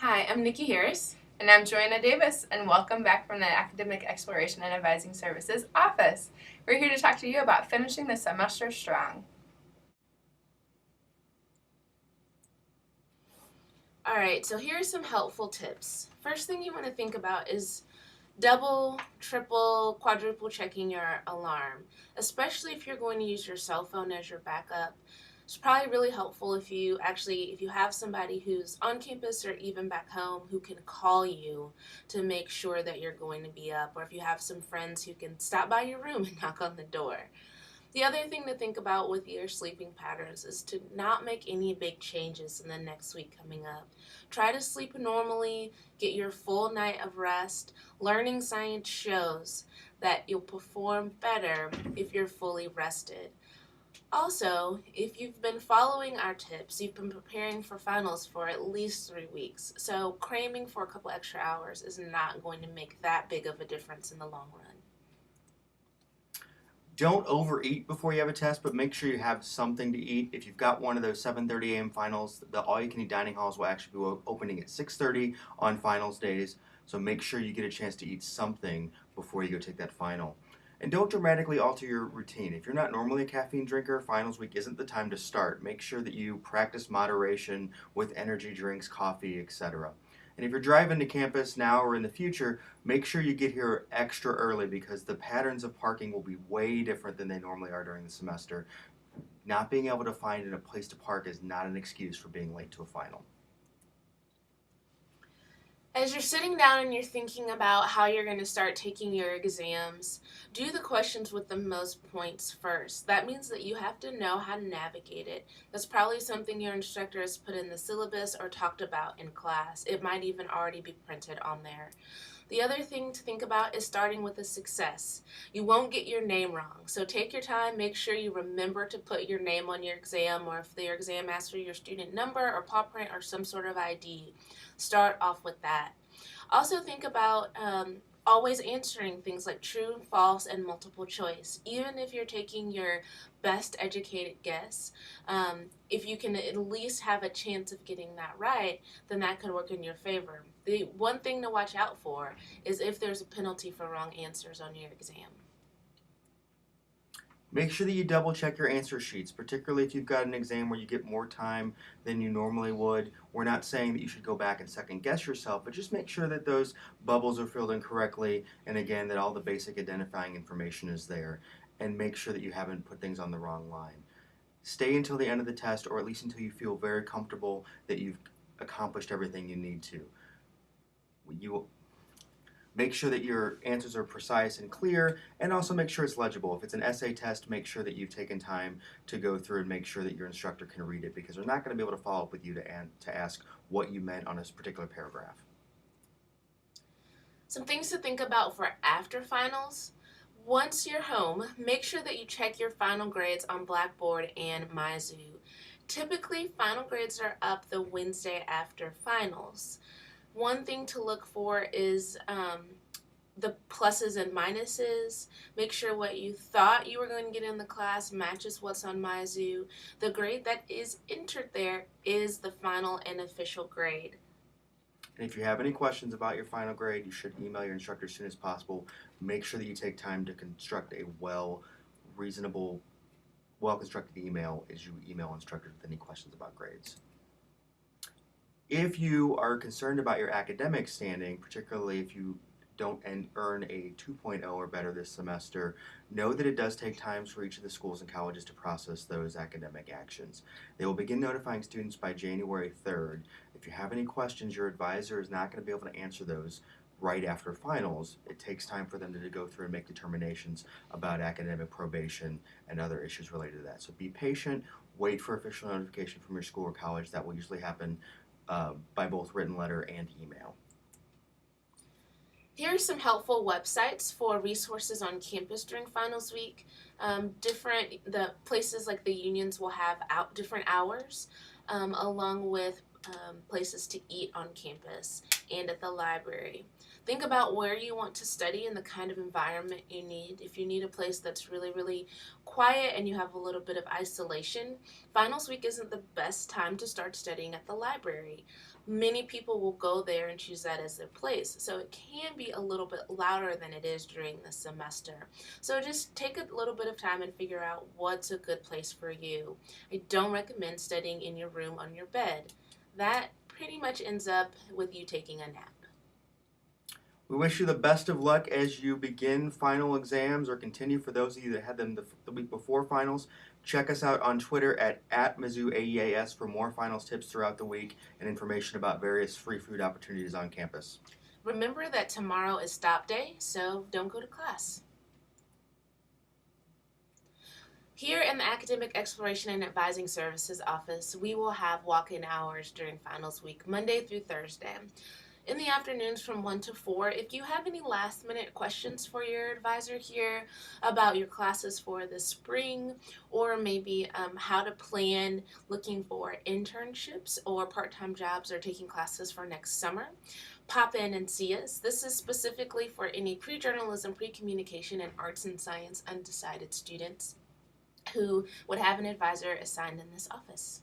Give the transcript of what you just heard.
Hi, I'm Nikki Harris. And I'm Joanna Davis, and welcome back from the Academic Exploration and Advising Services office. We're here to talk to you about finishing the semester strong. All right, so here are some helpful tips. First thing you want to think about is double, triple, quadruple checking your alarm, especially if you're going to use your cell phone as your backup. It's probably really helpful if you have somebody who's on campus or even back home who can call you to make sure that you're going to be up, or if you have some friends who can stop by your room and knock on the door. The other thing to think about with your sleeping patterns is to not make any big changes in the next week coming up. Try to sleep normally, get your full night of rest. Learning science shows that you'll perform better if you're fully rested. Also, if you've been following our tips, you've been preparing for finals for at least 3 weeks. So cramming for a couple extra hours is not going to make that big of a difference in the long run. Don't overeat before you have a test, but make sure you have something to eat. If you've got one of those 7:30 a.m. finals, the all-you-can-eat dining halls will actually be opening at 6:30 on finals days. So make sure you get a chance to eat something before you go take that final. And don't dramatically alter your routine. If you're not normally a caffeine drinker, finals week isn't the time to start. Make sure that you practice moderation with energy drinks, coffee, etc. And if you're driving to campus now or in the future, make sure you get here extra early because the patterns of parking will be way different than they normally are during the semester. Not being able to find a place to park is not an excuse for being late to a final. As you're sitting down and you're thinking about how you're going to start taking your exams, do the questions with the most points first. That means that you have to know how to navigate it. That's probably something your instructor has put in the syllabus or talked about in class. It might even already be printed on there. The other thing to think about is starting with a success. You won't get your name wrong, so take your time, make sure you remember to put your name on your exam, or if your exam asks for your student number or paw print or some sort of ID, start off with that. Also think about always answering things like true, false, and multiple choice. Even if you're taking your best educated guess, if you can at least have a chance of getting that right, then that could work in your favor. The one thing to watch out for is if there's a penalty for wrong answers on your exam. Make sure that you double check your answer sheets, particularly if you've got an exam where you get more time than you normally would. We're not saying that you should go back and second guess yourself, but just make sure that those bubbles are filled in correctly, and again, that all the basic identifying information is there, and make sure that you haven't put things on the wrong line. Stay until the end of the test, or at least until you feel very comfortable that you've accomplished everything you need to. You Make sure that your answers are precise and clear, and also make sure it's legible. If it's an essay test, make sure that you've taken time to go through and make sure that your instructor can read it, because they're not going to be able to follow up with you to ask what you meant on a particular paragraph. Some things to think about for after finals. Once you're home, make sure that you check your final grades on Blackboard and Mizzou. Typically, final grades are up the Wednesday after finals. One thing to look for is the pluses and minuses. Make sure what you thought you were going to get in the class matches what's on Mizzou. The grade that is entered there is the final and official grade. And if you have any questions about your final grade, you should email your instructor as soon as possible. Make sure that you take time to construct a reasonable, well-constructed email as you email instructors with any questions about grades. If you are concerned about your academic standing, particularly if you don't earn a 2.0 or better this semester, know that it does take time for each of the schools and colleges to process those academic actions. They will begin notifying students by January 3rd. If you have any questions, your advisor is not going to be able to answer those right after finals. It takes time for them to go through and make determinations about academic probation and other issues related to that. So be patient, wait for official notification from your school or college. That will usually happen by both written letter and email. Here are some helpful websites for resources on campus during finals week. The places like the unions will have different hours, along with places to eat on campus and at the library. Think about where you want to study and the kind of environment you need. If you need a place that's really, really quiet and you have a little bit of isolation, finals week isn't the best time to start studying at the library. Many people will go there and choose that as their place, so it can be a little bit louder than it is during the semester. So just take a little bit of time and figure out what's a good place for you. I don't recommend studying in your room on your bed. That pretty much ends up with you taking a nap. We wish you the best of luck as you begin final exams or continue. For those of you that had them the week before finals, check us out on Twitter at Mizzou AEAS for more finals tips throughout the week and information about various free food opportunities on campus. Remember that tomorrow is stop day, so don't go to class. Here in the Academic Exploration and Advising Services office, we will have walk-in hours during finals week, Monday through Thursday. In the afternoons from 1 to 4, if you have any last-minute questions for your advisor here about your classes for the spring, or maybe how to plan looking for internships or part-time jobs or taking classes for next summer, pop in and see us. This is specifically for any pre-journalism, pre-communication, and arts and science undecided students who would have an advisor assigned in this office.